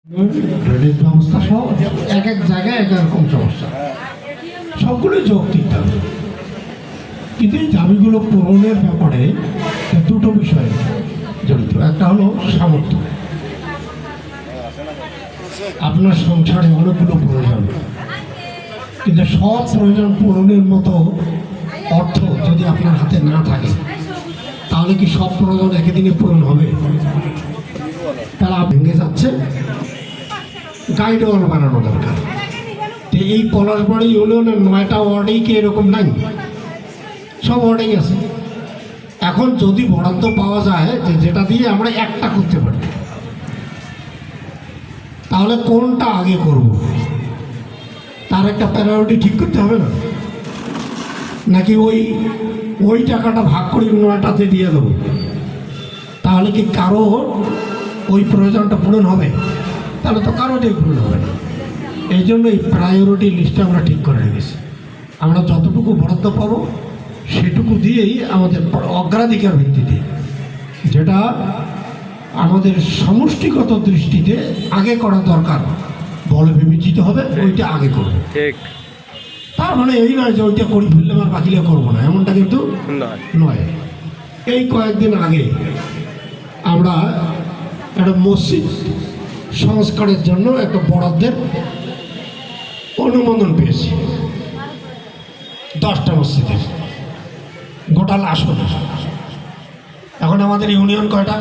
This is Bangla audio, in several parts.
ড্রেনেজ ব্যবস্থা সহ এক এক জায়গায় এক রকম সমস্যা, সবগুলোই যৌক্তিক দাবি। কিন্তু এই দাবিগুলো পূরণের ব্যাপারে দুটো বিষয় জড়িত। একটা হলো সামর্থ্য। আপনার সংসারে অনেকগুলো প্রয়োজন, কিন্তু সব প্রয়োজন পূরণের মতো অর্থ যদি আপনার হাতে না থাকে, তাহলে কি সব প্রয়োজন একই দিনে পূরণ হবে? তারা ভেঙে যাচ্ছে, গাইডওয়াল বানানো দরকার। তো এই পলাশবাড়ি ইউনিয়নের 9টা ওয়ার্ডেই কি এরকম নাই? সব ওয়ার্ডেই আছে। এখন যদি বরাদ্দ পাওয়া যায় যে যেটা দিয়ে আমরা একটা করতে পারি, তাহলে কোনটা আগে করব তার একটা প্রায়োরিটি ঠিক করতে হবে না? নাকি ওই টাকাটা ভাগ করে 9টাতে দিয়ে দেবো? তাহলে কি কারো ওই প্রয়োজনটা পূরণ হবে? তাহলে তো কারোটাই পূরণ হবে না। এই জন্য এই প্রায়োরিটি লিস্টে আমরা ঠিক করে রেখেছি। আমরা যতটুকু বরাদ্দ পাবো সেটুকু দিয়েই আমাদের অগ্রাধিকার ভিত্তিতে, যেটা আমাদের সমষ্টিগত দৃষ্টিতে আগে করা দরকার বলে বিবেচিত হবে, ওইটা আগে করবো। ঠিক। তার মানে এই নয় যে ওইটা করি ফেললে আর বাকিলে করবো না, এমনটা কিন্তু নয়। এই কয়েকদিন আগে আমরা একটা মসজিদ সংস্কারের জন্য একটা বরাদ্দের অনুমোদন পেয়েছি। 10টা মসজিদের গোটাল আসন। এখন আমাদের ইউনিয়ন কয়টা?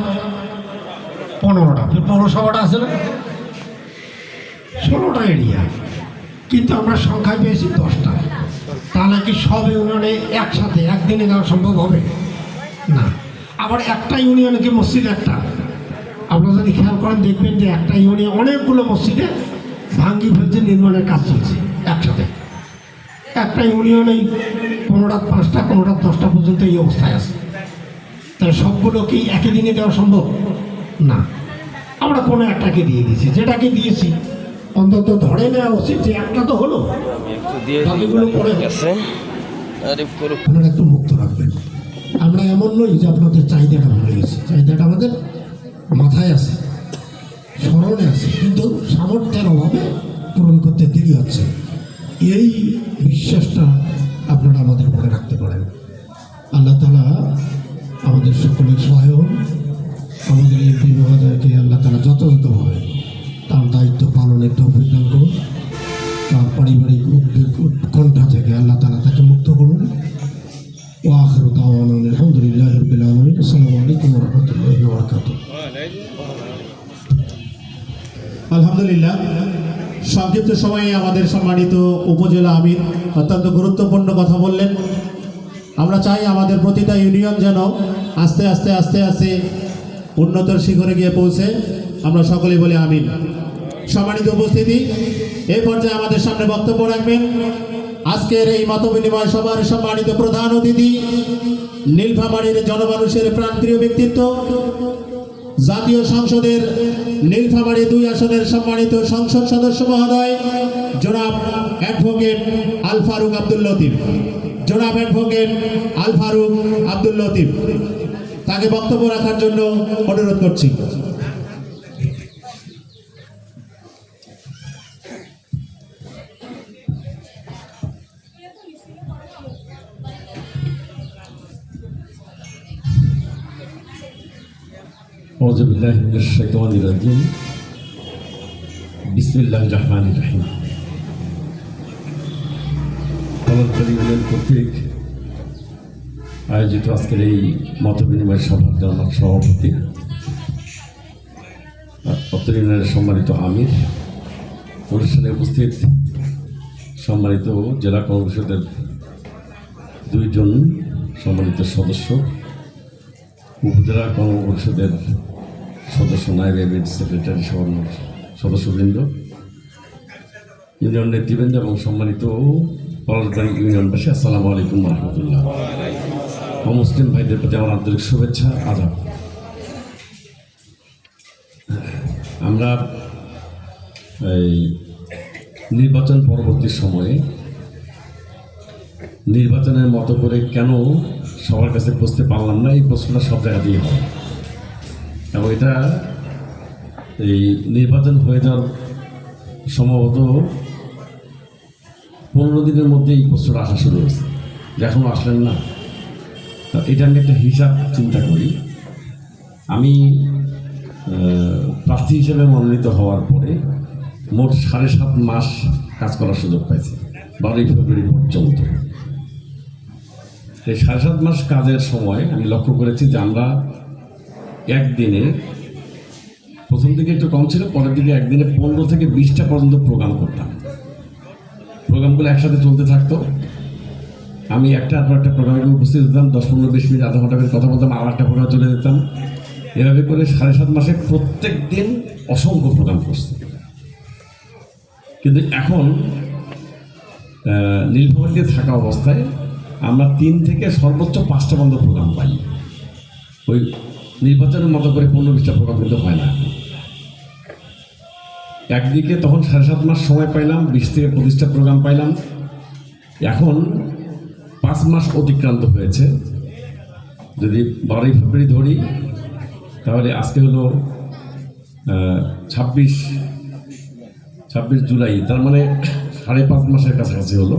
15টা। পৌরসভাটা আছে না, 16টা এরিয়া, কিন্তু আমরা সংখ্যায় পেয়েছি 10টা। তাহলে কি সব ইউনিয়নে একসাথে একদিনে দেওয়া সম্ভব হবে? না। আবার একটা ইউনিয়নে কি মসজিদ একটা? আপনারা যদি খেয়াল করেন দেখবেন যে একটা ইউনিয়নে অনেকগুলো মসজিদে ভাঙ্গি ফেলছে, নির্মাণের কাজ চলছে একসাথে। একটা ইউনিয়নেই 15টা 5টা 15টা 10টা পর্যন্ত এই অবস্থায় আছে। তাহলে সবগুলো কি একই দিনে দেওয়া সম্ভব? না। আমরা কোনো একটাকে দিয়ে দিয়েছি, যেটাকে দিয়েছি অন্তত ধরে নেওয়া উচিত যে একটা তো হলো, বাকিগুলো পরে গেছে। আপনারা একটু মুক্ত রাখবেন। আমরা এমন নই যে আপনাদের চাহিদাটা ভুলে গেছি, চাহিদাটা আমাদের মাথায় আছে, স্মরণে আছে, কিন্তু সামর্থ্যের অভাবে পূরণ করতে দেরি হচ্ছে। এই বিশ্বাসটা আপনারা আমাদের মনে রাখতে পারেন। আল্লাহ তাআলা আমাদের সকলের সহায়ক, আমাদের এই মহোদয়কে আল্লাহ তাআলা যথাযথভাবে তার দায়িত্ব পালনের তৌফিক দান করুন। তার পারিবারিক উদ্বেগ উৎকণ্ঠা থেকে আল্লাহ তাআলা তাকে মুক্ত করুন। ওয়া আখিরু দাওয়ানা আলহামদুলিল্লাহি রাব্বিল আলামিন। আসসালামু আলাইকুম ওয়া রাহমাতুল্লাহি ওয়া বারাকাতুহু। আলহামদুলিল্লাহ, সংক্ষিপ্ত সময়ে আমাদের সম্মানিত উপজেলা আমির অত্যন্ত গুরুত্বপূর্ণ কথা বললেন। আমরা চাই আমাদের প্রতিটা ইউনিয়ন যেন আস্তে আস্তে আস্তে আস্তে উন্নতর শিখরে গিয়ে পৌঁছে। আমরা সকলেই বলি আমিন। সম্মানিত উপস্থিতি, এই পর্যায়ে আমাদের সামনে বক্তব্য রাখবেন আজকের এই মতবিনিময় সভার সম্মানিত প্রধান অতিথি, নীলফামারীর জনমানুষের প্রাণপ্রিয় ব্যক্তিত্ব, জাতীয় সংসদের নীলফামারী 2 আসনের সম্মানিত সংসদ সদস্য মহোদয় জনাব অ্যাডভোকেট আল ফারুক আব্দুল লতিফ। জনাব অ্যাডভোকেট আল ফারুক আব্দুল লতিফ, তাকে বক্তব্য রাখার জন্য অনুরোধ করছি। আউযু বিল্লাহি মিনাশ শাইতানির রাজিম। বিসমিল্লাহির রহমানির রহিম। পলাশবাড়ি ইউনিয়ন কর্তৃক আয়োজিত আজকের এই মতবিনিময় সভার জনাব সভাপতি, অত্র ইউনিয়নের সম্মানিত আমির, অনুষ্ঠানে উপস্থিত সম্মানিত জেলা কংগ্রেসের 2 জন সম্মানিত সদস্য, উপজেলা কর্ম পরিষদের সদস্য, নায়েব এমএড সেক্রেটারি সহ সদস্যবৃন্দ, ইউনিয়ন নেতৃবৃন্দ এবং সম্মানিত পলাশবাড়ি ইউনিয়নবাসী, আসসালামু আলাইকুম ওয়া রাহমাতুল্লাহ। মুসলিম ভাইদের প্রতি আমার আন্তরিক শুভেচ্ছা, আদাব। আমরা এই নির্বাচন পরবর্তী সময়ে নির্বাচনের মতো করে কেন সবার কাছে বুঝতে পারলাম না, এই প্রশ্নটা সব জায়গা দিয়ে হয় এবং এটা এই নির্বাচন হয়ে যাওয়ার সম্ভবত 15 দিনের মধ্যে এই প্রশ্নটা আসা শুরু হয়েছে, যে এখনও আসলেন না। তা এটা আমি একটা হিসাব চিন্তা করি। আমি প্রার্থী হিসেবে মনোনীত হওয়ার পরে মোট 7.5 মাস কাজ করার সুযোগ পাইছি, 12 ফেব্রুয়ারি পর্যন্ত। এই 7.5 মাস কাজের সময় আমি লক্ষ্য করেছি যে আমরা একদিনে, প্রথম দিকে একটু কম ছিল, পরের দিকে একদিনে 15 থেকে 20টা পর্যন্ত প্রোগ্রাম করতাম। প্রোগ্রামগুলো একসাথে চলতে থাকতো। আমি একটার পর একটা প্রোগ্রামে উপস্থিত হতাম, 10, 15, 20 মিনিট, আধা ঘন্টা করে কথা বলতাম, আর একটা প্রোগ্রামে চলে যেতাম। এভাবে করে 7.5 মাসে প্রত্যেক দিন অসংখ্য প্রোগ্রাম করছি। কিন্তু এখন নীলফামারীতে থাকা অবস্থায় আমরা 3 থেকে সর্বোচ্চ 5টা পর্যন্ত প্রোগ্রাম পাই। ওই নির্বাচনের মতো করে 15-20টা প্রোগ্রাম কিন্তু হয় না। একদিকে তখন 7.5 মাস সময় পাইলাম, 20 থেকে 25টা প্রোগ্রাম পাইলাম। এখন 5 মাস অতিক্রান্ত হয়েছে। যদি 12 ফেব্রুয়ারি ধরি, তাহলে আজকে হলো 26 জুলাই, তার মানে 5.5 মাসের কাছাকাছি হলো।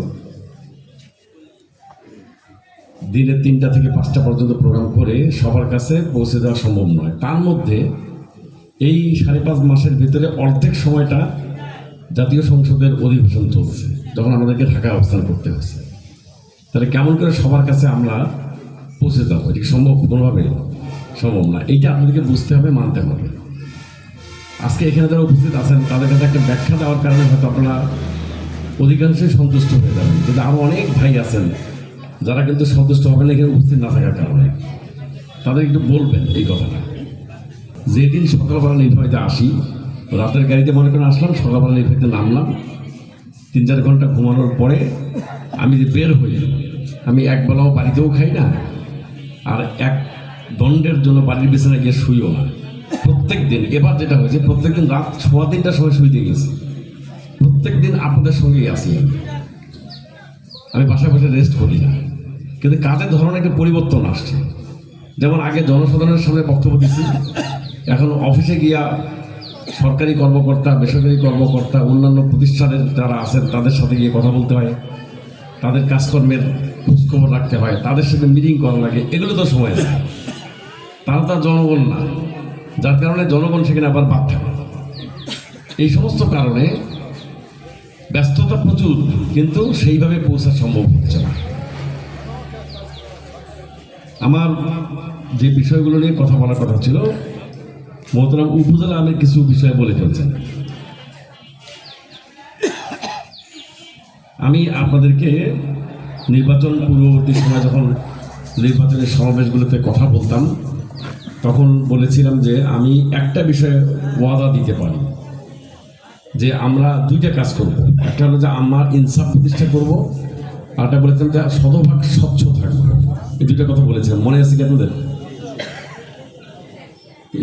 দিনে 3টা থেকে 5টা পর্যন্ত প্রোগ্রাম করে সবার কাছে পৌঁছে দেওয়া সম্ভব নয়। তার মধ্যে এই 5.5 মাসের ভিতরে অর্ধেক সময়টা জাতীয় সংসদের অধিবেশন চলছে, যখন আমাদেরকে ঢাকায় অবস্থান করতে হচ্ছে। তাহলে কেমন করে সবার কাছে আমরা পৌঁছে দেবো? এটি সম্ভব? কোনোভাবে সম্ভব না। এইটা আপনাদেরকে বুঝতে হবে, মানতে হবে। আজকে এখানে যারা উপস্থিত আছেন তাদের কাছে একটা ব্যাখ্যা দেওয়ার কারণে হয়তো আপনারা অধিকাংশই সন্তুষ্ট হয়ে যাবেন, কিন্তু আরও অনেক ভাই আছেন যারা কিন্তু সন্তুষ্ট হবেন এখানে উপস্থিত না থাকার কারণে। তাদের একটু বলবেন এই কথাটা। যেদিন সকালবেলা নীলফামারীতে আসি, রাতের গাড়িতে মনে করেন আসলাম, সকালবেলা নীলফামারীতে নামলাম, 3-4 ঘন্টা ঘুমানোর পরে আমি যে বের হই, আমি একবেলাও বাড়িতেও খাই না, আর এক দণ্ডের জন্য বাড়ির বিছানায় গিয়ে শুইও না। প্রত্যেক দিন, এবার যেটা হয়েছে, প্রত্যেক দিন রাত 3:15টার সময় শুইতে গেছি। প্রত্যেক দিন আপনাদের সঙ্গেই আসি আমি বাসায় বসে রেস্ট করি না। কিন্তু কাজের ধরনের একটা পরিবর্তন আসছে। যেমন আগে জনসাধারণের সামনে বক্তব্য দিচ্ছি, এখন অফিসে গিয়া সরকারি কর্মকর্তা, বেসরকারি কর্মকর্তা, অন্যান্য প্রতিষ্ঠানের যারা আছেন তাদের সাথে গিয়ে কথা বলতে হয়, তাদের কাজকর্মের খোঁজখবর রাখতে হয়, তাদের সাথে মিটিং করা লাগে। এগুলো তো সময় আছে। তারা তো জনগণ না, যার কারণে জনগণ সেখানে আবার বাদ থাকে। এই সমস্ত কারণে ব্যস্ততা প্রচুর, কিন্তু সেইভাবে পৌঁছা সম্ভব হচ্ছে না। আমার যে বিষয়গুলো নিয়ে কথা বলার কথা ছিল, মোহতারাম উপজেলা আমি কিছু বিষয় বলে ফেলছেন। আমি আপনাদেরকে নির্বাচন পূর্ববর্তী সময় যখন নির্বাচনের সমাবেশগুলোতে কথা বলতাম, তখন বলেছিলাম যে আমি একটা বিষয়ে ওয়াদা দিতে পারি, যে আমরা 2টা কাজ করব। একটা হলো যে আমার ইনসাফ প্রতিষ্ঠা করব, আর একটা বলেছিলাম যে শতভাগ স্বচ্ছ থাকবো। এই 2টা কথা বলেছিলাম, মনে আছে কি আপনাদের?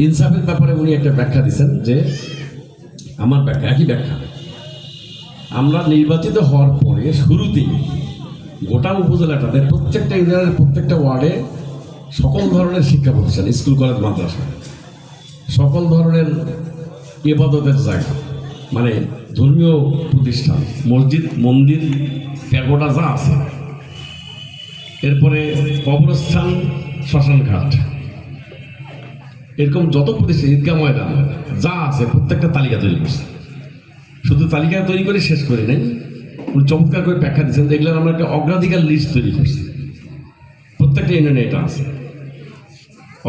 ইনসাফের ব্যাপারে উনি একটা ব্যাখ্যা দিচ্ছেন, যে আমার ব্যাখ্যা একই ব্যাখ্যা। আমরা নির্বাচিত হওয়ার পরে শুরুতেই গোটা উপজেলাটাতে প্রত্যেকটা ইউনিয়নের প্রত্যেকটা ওয়ার্ডে সকল ধরনের শিক্ষা প্রতিষ্ঠান, স্কুল, কলেজ, মাদ্রাসা, সকল ধরনের ইবাদতের জায়গা, মানে ধর্মীয় প্রতিষ্ঠান, মসজিদ, মন্দির, প্যাগোডা যা আছে, এরপরে কবরস্থান, শ্মশানঘাট, এরকম যত প্রতিষ্ঠান, ঈদগাহ ময়দান যা আছে, প্রত্যেকটা তালিকা তৈরি করছে। শুধু তালিকা তৈরি করে শেষ করি নাই, উনি চমৎকার করে ব্যাখ্যা দিচ্ছেন। দেখলেন আমরা একটা অগ্রাধিকার লিস্ট তৈরি করছি, প্রত্যেকটা ইউনিয়নে এটা আছে।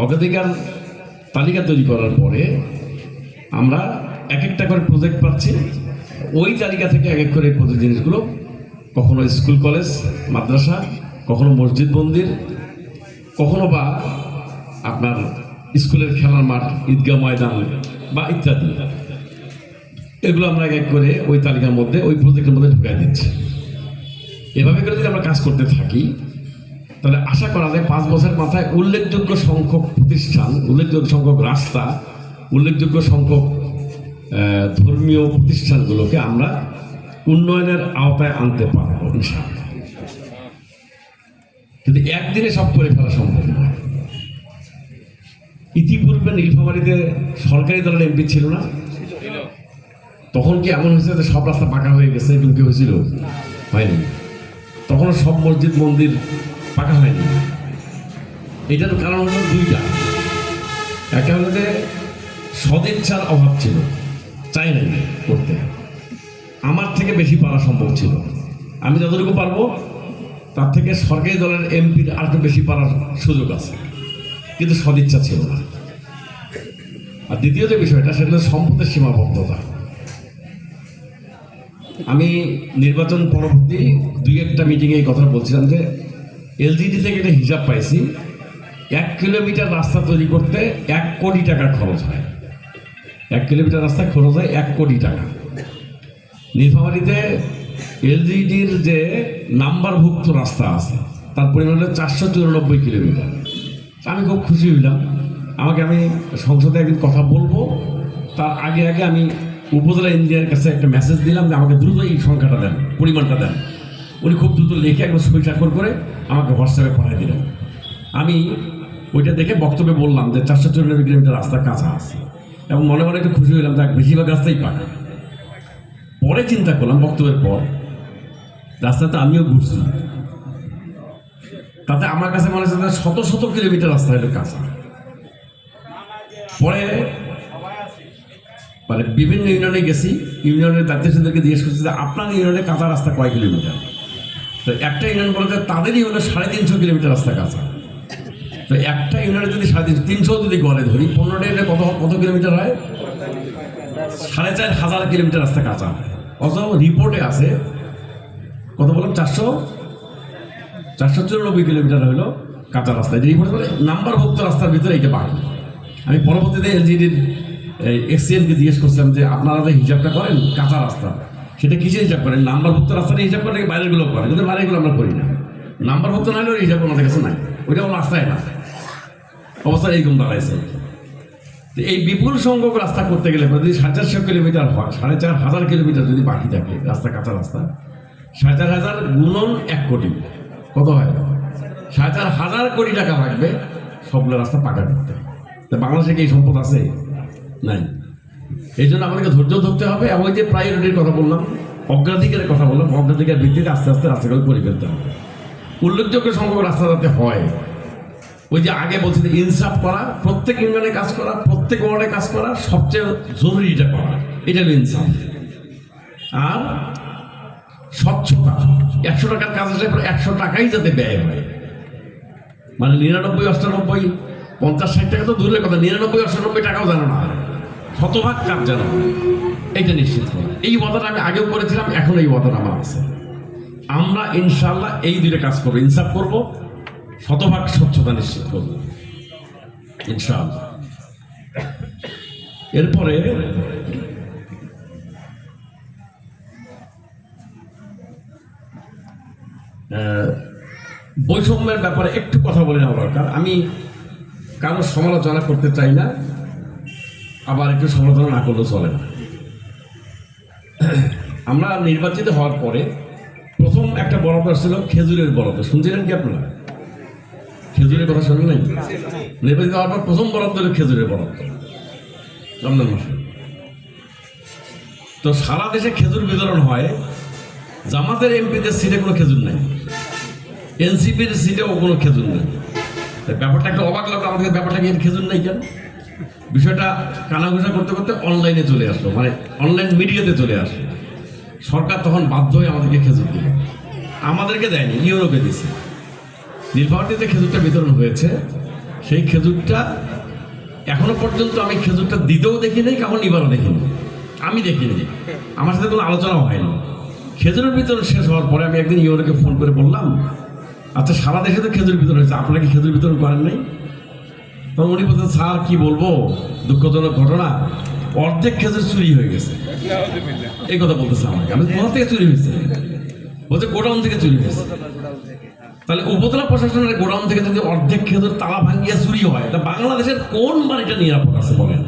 অগ্রাধিকার তালিকা তৈরি করার পরে আমরা এক একটা করে প্রজেক্ট পাচ্ছি। ওই তালিকা থেকে এক এক করে প্রতি জিনিসগুলো, কখনো স্কুল, কলেজ, মাদ্রাসা, কখনো মসজিদ, মন্দির, কখনো বা আপনার স্কুলের খেলার মাঠ, ঈদগাহ ময়দান বা ইত্যাদি, এগুলো আমরা এক এক করে ওই তালিকার মধ্যে, ওই প্রজেক্টের মধ্যে ঢুকাই দিচ্ছি। এভাবে করে যদি আমরা কাজ করতে থাকি, তাহলে আশা করা যায় 5 বছরের মাথায় উল্লেখযোগ্য সংখ্যক প্রতিষ্ঠান, উল্লেখযোগ্য সংখ্যক রাস্তা, উল্লেখযোগ্য সংখ্যক ধর্মীয় প্রতিষ্ঠানগুলোকে আমরা উন্নয়নের আওতায় আনতে পারবো ইনশাআল্লাহ। কিন্তু একদিনে সব করে ফেলা সম্ভব নয়। ইতিপূর্বে নীলফামারীতে সরকারি দলের এমপি ছিল না? তখন কি এমন হয়েছে যে সব রাস্তা পাকা হয়ে গেছে? এরকম কি হয়েছিল? হয়নি। তখন সব মসজিদ মন্দির পাকা হয়নি। এটার কারণ হলো দুইটা। একটা হলো যে সদিচ্ছার অভাব ছিল, চাই নাই করতে। আমার থেকে বেশি পারা সম্ভব ছিল, আমি যতটুকু পারবো তার থেকে সরকারি দলের এমপির আর একটু বেশি পারার সুযোগ আছে, কিন্তু সদিচ্ছা ছিল না। আর দ্বিতীয় যে বিষয়টা, সেটা হলো সম্পদের সীমাবদ্ধতা। আমি নির্বাচন পরবর্তী দুই একটা মিটিংয়ে এই কথা বলছিলাম যে এলজিডি থেকে একটা হিসাব পাইছি, 1 কিলোমিটার রাস্তা তৈরি করতে 1 কোটি টাকা খরচ হয়। 1 কিলোমিটার রাস্তা খরচ হয় 1 কোটি টাকা। নীলফামারীতে এলজিডির যে নাম্বারভুক্ত রাস্তা আছে তার পরিমাণ হলো 494 কিলোমিটার। আমি খুব খুশি হইলাম। আমি সংসদে একদিন কথা বলবো, তার আগে আগে আমি উপজেলা ইঞ্জিনিয়ারের কাছে একটা মেসেজ দিলাম যে আমাকে দ্রুত এই সংখ্যাটা দেন, পরিমাণটা দেন। উনি খুব দ্রুত লিখে একবার সই স্বাক্ষর করে আমাকে হোয়াটসঅ্যাপে পাঠিয়ে দিলেন। আমি ওইটা দেখে বক্তব্যে বললাম যে 494 কিলোমিটার রাস্তা কাঁচা আছে, এবং মনে মনে একটু খুশি হইলাম যে বেশিরভাগ রাস্তাই পাকা। পরে চিন্তা করলাম বক্তব্যের পর, রাস্তাতে আমিও ঘুরছি, তাতে আমার কাছে মনে হচ্ছে শত শত কিলোমিটার রাস্তা হলো কাঁচা। পরে মানে বিভিন্ন ইউনিয়নে গেছি, ইউনিয়নের দায়িত্বশীলদেরকে জিজ্ঞেস করছি যে আপনার ইউনিয়নে কাঁচা রাস্তা কয় কিলোমিটার? তো একটা ইউনিয়ন বলে যে তাদেরই হলো 350 কিলোমিটার রাস্তা কাঁচা। তো একটা ইউনিয়নে যদি 350 যদি গড়ে ধরি, 15টা ইউনিয়নে কত কিলোমিটার হয়? 4500 কিলোমিটার রাস্তা কাঁচা। অথচ রিপোর্টে আছে কত বললাম, 494 কিলোমিটার হলো কাঁচা রাস্তা। রিপোর্ট বলে নাম্বারভুক্ত রাস্তার ভিতরে এইটা বাকি। আমি পরবর্তীতে এলজিডির এক্সিএনকে জিজ্ঞেস করছিলাম যে আপনারা যে হিসাবটা করেন কাঁচা রাস্তা, সেটা কিসের হিসাব করেন? নাম্বারভুক্ত রাস্তাটা হিসাব করেন নাকি বাইরেগুলো করেন? কিন্তু বাইরেগুলো আমরা করি না। নাম্বারভুক্ত না হলে ওই হিসাব আমাদের কাছে নাই, ওইটা কোনো রাস্তায় না। অবস্থা এইরকম দাঁড়াইছে। তো এই বিপুল সংখ্যক রাস্তা করতে গেলে যদি 450 কিলোমিটার হয়, 4500 কিলোমিটার যদি বাকি থাকে রাস্তা, কাঁচা রাস্তা, 4500 গুণন 1 কোটি কত হয়? 4500 কোটি টাকা লাগবে সবগুলো রাস্তা পাকা করতে। তো বাংলাদেশে কি এই সম্পদ আছে? নাই। এই জন্য আমাদেরকে ধৈর্য ধরতে হবে, এবং যে প্রায়োরিটির কথা বললাম, অগ্রাধিকারের কথা বললাম, অগ্রাধিকার ভিত্তিতে আস্তে আস্তে রাস্তাগুলো করে ফেলতে হবে। উল্লেখযোগ্য সংখ্যক রাস্তা যাতে হয়, ওই যে আগে বলছি যে ইনসাফ করা, প্রত্যেক ইউনিয়নে কাজ করা, প্রত্যেক ওয়ার্ডে কাজ করা, সবচেয়ে জরুরি এটা করা, এটা হলো ইনসাফ। আর স্বচ্ছতা, 100 টাকার কাজ আসলে 100 টাকাই যাতে ব্যয় হয়। মানে 99, 98, 50, 60 টাকা তো দূরের কথা, 99, 98 টাকাও জানো না, শতভাগ কাজ জানো না, এইটা নিশ্চিত করা। এই ওয়াদাটা আমি আগেও করেছিলাম, এখন এই ওয়াদাটা আমার আছে। আমরা ইনশাআল্লাহ এই দুটো কাজ করবো, ইনসাফ করবো, শতভাগ স্বচ্ছতা নিশ্চিত করবো ইনশাআল্লাহ। এরপরে বৈষম্যের ব্যাপারে একটু কথা বলে নেওয়া দরকার। আমি কারো সমালোচনা করতে চাই না, আবার একটু সমালোচনা না করলেও চলে না। আমরা নির্বাচিত হওয়ার পরে প্রথম একটা বরাদ্দ ছিল খেজুরের বরাদ্দ, শুনছিলেন কি আপনারা? খেজুরের কথা শোনেন নাই? নির্বাচিত হওয়ার পর প্রথম বরাদ্দ হলো খেজুরের বরাদ্দ, রমজান মাসে। তো সারা দেশে খেজুর বিতরণ হয়, জামাতের এমপিদের সিটে কোনো খেজুর নাই, এনসিপির সিটেও কোনো খেজুর নেই। ব্যাপারটা একটা অবাক লাগলো আমাদের, ব্যাপারটা কি খেজুর নেই কেন? বিষয়টা কানাঘুষা করতে করতে অনলাইনে চলে আসলো, মানে অনলাইন মিডিয়াতে চলে আসলো। সরকার তখন বাধ্য হয়ে আমাদেরকে খেজুর দিল, আমাদেরকে দেয়নি, ইউরোপে দিচ্ছে। নীলফামারীতে খেজুরটা বিতরণ হয়েছে, সেই খেজুরটা এখনো পর্যন্ত আমি খেজুরটা দিতেও দেখিনি, কখন নিবারও দেখিনি, আমি দেখিনি, আমার সাথে কোনো আলোচনাও হয়নি। খেজুরের বিতরণ শেষ হওয়ার পরে আমি একদিন ইউরোকে ফোন করে বললাম, আচ্ছা সারা দেশে তো খেজুর বিতরণ হয়েছে, আপনারা কি খেজুর বিতরণ করেন নাই? তখন উনি বলছেন, স্যার কি বলবো, দুঃখজনক ঘটনা, অর্ধেক খেজুর চুরি হয়ে গেছে। এই কথা বলতেছে আমাকে। আমি কোথা থেকে চুরি হয়েছে? বলছে গোডাউন থেকে চুরি হয়েছে। তাহলে উপজেলা প্রশাসনের গোডাউন থেকে যদি অর্ধেক খেজুর তালা ভাঙ্গিয়া চুরি হয়, তা বাংলাদেশের কোন বাড়িটা নিরাপদ আছে বলেন?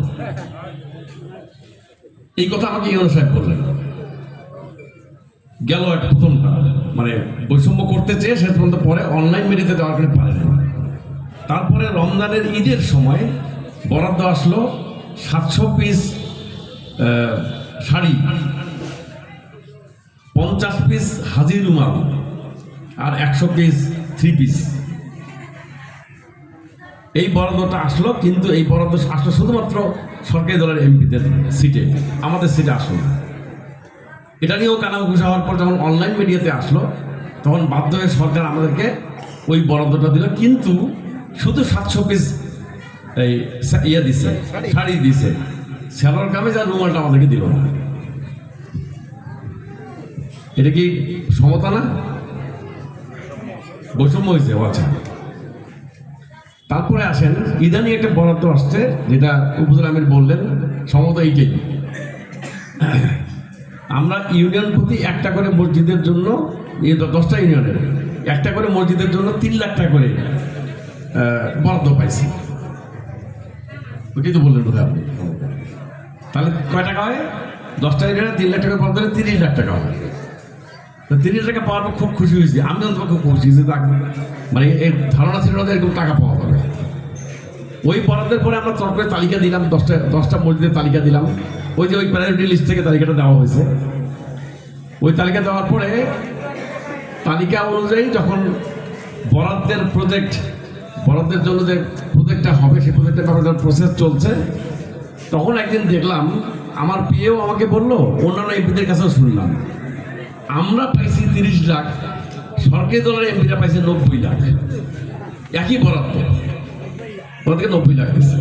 এই কথা আমাকে ইউনো সাহেব বললেন। গেল একটা প্রথমটা, মানে বৈষম্য করতে চেয়ে শেষ পর্যন্ত পরে অনলাইন মিডিয়াতে দেওয়ার জন্য পারে না। তারপরে রমজানের ঈদের সময় বরাদ্দ আসলো 700 পিস শাড়ি, 50 পিস হাজি রুমাল আর 100 পিস 3 পিস। এই বরাদ্দটা আসলো, কিন্তু এই বরাদ্দ আসলো শুধুমাত্র সরকারি দলের এমপিদের সিটে, আমাদের সিটে আসলো না। এটা নিয়েও কানাঘুষা হওয়ার পর যখন অনলাইন মিডিয়াতে আসলো, তখন বাধ্য হয়ে সরকার আমাদেরকে ওই বরাদ্দটা দিল, কিন্তু শুধু 700 পিস এই ইয়ে দিছে, শাড়ি দিছে, সালোয়ার কামিজ আর রুমালটা আমাদেরকে দিল না। এটা কি সমতা না? বৈষম্য হয়েছে। আচ্ছা, তারপরে আসেন ইদানি একটা বরাদ্দ আসছে, যেটা উপজেলা আমির বললেন, সম্ভবত এইটাই। আমরা ইউনিয়ন প্রতি একটা করে মসজিদের জন্য, 10টা ইউনিয়নের একটা করে মসজিদের জন্য 3 লাখ টাকা করে বরাদ্দ পাইছি। কিন্তু বললেন বোধহয় আপনি, তাহলে কয় টাকা হয়? 10টা ইউনিয়নে 3 লাখ টাকা বরাদ্দ হলে 30 লাখ টাকা হয়। 30 টাকা পাওয়ার পর খুব খুশি হয়েছি, আমি অন্তত খুব খুশি যে মানে এর ধারণা ছিল না এরকম টাকা পাওয়া যাবে। ওই বরাদ্দের পরে আমরা চট করে তালিকা দিলাম, 10টা মসজিদের তালিকা দিলাম। ওই যে ওই প্রায়োরিটি লিস্ট থেকে তালিকাটা দেওয়া হয়েছে। ওই তালিকা দেওয়ার পরে তালিকা অনুযায়ী যখন বরাদ্দের জন্য যে প্রজেক্টটা হবে, সেই প্রজেক্টের ব্যাপারে যখন প্রসেস চলছে, তখন একদিন দেখলাম আমার পিএও আমাকে বললো, অন্যান্য এমপিদের কাছেও শুনলাম, আমরা পাইছি 30 লাখ, সরকারি দলের এমপিরা পাইছে 90 লাখ। একই বরাদ্দ, ওদেরকে 90 লাখ দিচ্ছে।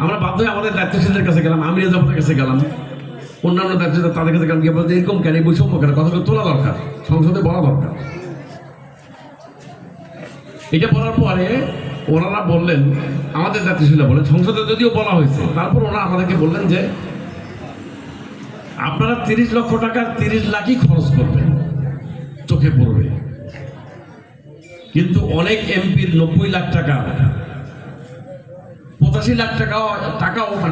আমরা বাধ্য হয়ে আমাদের দায়িত্বশীলদের কাছে গেলাম, আমির জামাতের কাছে গেলাম, অন্যান্য দায়িত্ব তাদের কাছে গেলাম, গিয়ে বলতে এরকম কেন, এই বৈষম্য কেন, কথাগুলো তোলা দরকার, সংসদে বলা দরকার। এটা বলার পরে ওনারা বললেন, আমাদের দায়িত্বশীলরা বলেন, সংসদে যদিও বলা হয়েছে, তারপর ওনারা আমাদেরকে বললেন যে আপনারা 30 লক্ষ টাকার 30 লাখই খরচ করবেন, চোখে পড়বে। কিন্তু অনেক এমপির 90 লাখ টাকা, 85 লাখ টাকাও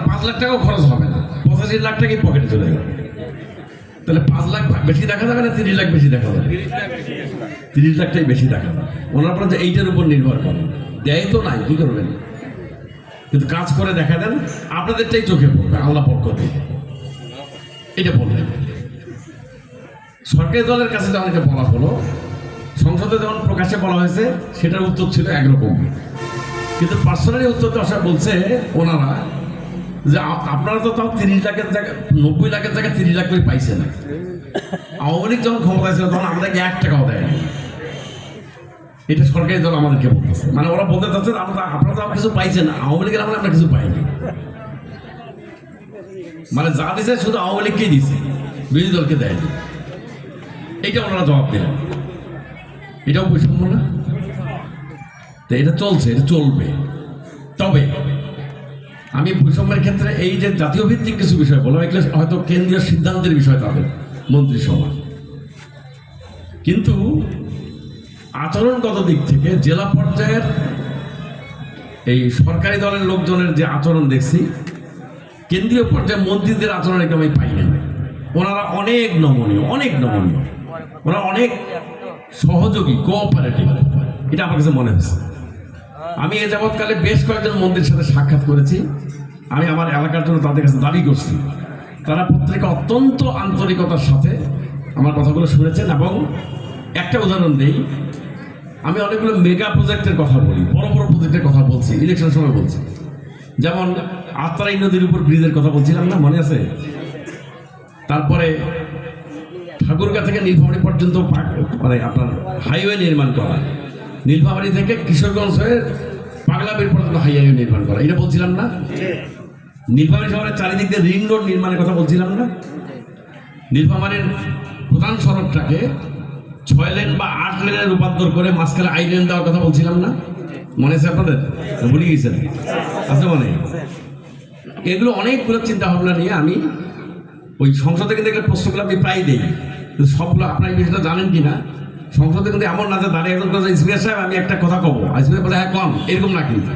5 লাখ টাকাও খরচ হবে না, 85 লাখ টাকাই পকেটে চলে যাবে। তাহলে 5 লাখ বেশি দেখা যাবে না 30 লাখ বেশি দেখা যাবে? 30 লাখটাই বেশি দেখা যাবে। ওনার পর যে এইটার উপর নির্ভর করে, দেয় তো নাই, কি করবেন? কিন্তু কাজ করে দেখা দেন, আপনাদেরটাই চোখে পড়বে আল্লাহ পক্ষ থেকে। এটা বললেন। সরকারি দলের কাছে যখন এটা বলা হলো, সংসদে যখন প্রকাশ্যে বলা হয়েছে, সেটার উত্তর ছিল একরকম, কিন্তু পার্সোনালি উত্তর তো আসা বলছে ওনারা যে আপনারা তো তাও 30 লাখের জায়গায় 90 লাখের জায়গায় 30 লাখ করে পাইছেন। আওয়ামী লীগ যখন ক্ষমতায় ছিল তখন আমাদেরকে 1 টাকাও দেয়নি। এটা সরকারি দল আমাদেরকে বলতেছে, মানে ওরা বলতে চাচ্ছে আপনারা তো কিছু পাইছেন, আওয়ামী লীগের আমরা কিছু পাইনি। মানে যা দিছে শুধু আওয়ামী লীগকেই দিছে, বিরোধী দলকে দেয়নি। এইটা ওনারা জবাব দিলেন। এটাও বৈষম্য না? তো এটা চলছে, এটা চলবে। তবে আমি বৈষম্যের ক্ষেত্রে এই যে জাতীয় ভিত্তিক কিছু বিষয় বললাম, এগুলো হয়তো কেন্দ্রীয় সিদ্ধান্তের বিষয় তাদের মন্ত্রিসভা, কিন্তু আচরণগত দিক থেকে জেলা পর্যায়ের এই সরকারি দলের লোকজনের যে আচরণ দেখছি, কেন্দ্রীয় পর্যায়ে মন্ত্রীদের আচরণ একদম আমি পাই না। ওনারা অনেক নমনীয়, ওনারা অনেক সহযোগী, কোঅপারেটিভ, এটা আমার কাছে মনে হয়েছে। আমি এ যাবৎকালে বেশ কয়েকজন মন্ত্রীর সাথে সাক্ষাৎ করেছি। আমি আমার এলাকার জন্য তাদের কাছে দাবি করছি, তারা প্রত্যেকে অত্যন্ত আন্তরিকতার সাথে আমার কথাগুলো শুনেছেন। এবং একটা উদাহরণ দেই, আমি অনেকগুলো মেগা প্রজেক্টের কথা বলি, বড় বড় প্রজেক্টের কথা বলছি, ইলেকশনের সময় বলছি। যেমন আত্রাই নদীর উপর ব্রিজের কথা বলছিলাম না, মনে আছে? তারপরে ঠাকুরগাঁ থেকে নীলফামারী পর্যন্ত মানে আপনার হাইওয়ে নির্মাণ করা, নীলফামারী থেকে কিশোরগঞ্জ হয়ে পাগলাবির পর্যন্ত হাইওয়ে নির্মাণ করা, এটা বলছিলাম না? নীলফামারী শহরের চারিদিক দিয়ে রিং রোড নির্মাণের কথা বলছিলাম না? নীলফামারীর প্রধান সড়কটাকে 6 লেন বা 8 লেনে রূপান্তর করে মাঝখানে আই লেন দেওয়ার কথা বলছিলাম না? মনে আছে আপনাদের? ভুলে গিয়েছেন? আছে মনে? এগুলো অনেকগুলো চিন্তা ভাবনা নিয়ে আমি ওই সংসদে কিন্তু এগুলো প্রশ্নগুলো আমি প্রায় দিই, কিন্তু সবগুলো আপনার এই বিষয়টা জানেন কি না, সংসদে কিন্তু এমন না যে দাঁড়িয়ে একজন স্পিকার সাহেব আমি একটা কথা কব, স্পিকার বলে হ্যাঁ কম, এরকম না। কিন্তু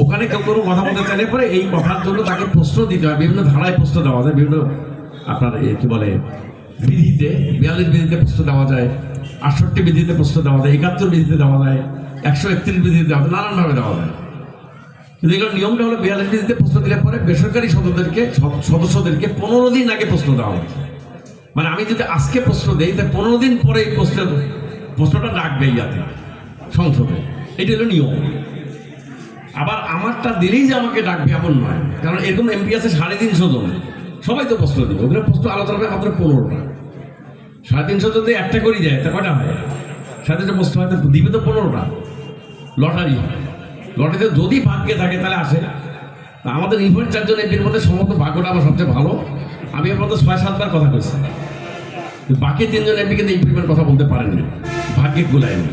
ওখানে কেউ কোনো কথা বলতে চাইলে পরে এই কথার জন্য তাকে প্রশ্ন দিতে হয়, বিভিন্ন ধারায় প্রশ্ন দেওয়া যায়, বিভিন্ন আপনার কি বলে বিধিতে, 42 বিধিতে প্রশ্ন দেওয়া যায়, 68 বিধিতে প্রশ্ন দেওয়া যায়, 71 বিধিতে দেওয়া যায়, 131 বিধিতে দেওয়া যায়, নানানভাবে দেওয়া যায়। কিন্তু এগুলো নিয়মটা হলো 42 দিনে প্রশ্ন দিলে পরে বেসরকারি সদস্যদেরকে 15 দিন আগে প্রশ্ন দেওয়া হয়। মানে আমি যদি আজকে প্রশ্ন দিই তাই 15 দিন পরে এই প্রশ্নটা রাখবে ইয়াতে সংসদে, এটা হলো নিয়ম। আবার আমারটা দিলেই যে আমাকে ডাকবে এমন নয়, কারণ এরকম এমপি আছে 350 জন, সবাই তো প্রশ্ন দিবে, ওগুলো প্রশ্ন আলোচনা হবে মাত্র 15টা। 350 যদি একটা করে দেয় তা কয়টা হয়? 350 প্রশ্ন হয়তো দিবে তো 15টা। লটারি হয়, লটারিতে যদি ভাগ্যে থাকে তাহলে আসে। আমাদের ইনফ্লুয়েন্স 4 জন এমপির মধ্যে সম্ভবত ভাগ্যটা আমার সবচেয়ে ভালো। আমি এর মধ্যে 6-7 বার কথা কইছি, বাকি 3 জন এমপি কিন্তু এই পরিমাণ কথা বলতে পারেননি, ভাগ্যে গুলায়নি।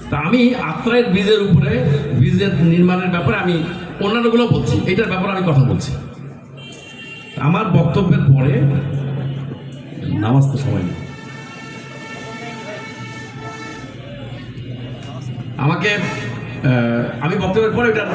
তা আমি আত্রায়ের ব্রিজের উপরে, ব্রিজের নির্মাণের ব্যাপারে আমি অন্যান্যগুলো বলছি, এটার ব্যাপারে আমি কথা বলছি। আমার বক্তব্যের পরে নামাজ তো সময় নেই, আমাকে আমি বক্তব্যের পরে এটা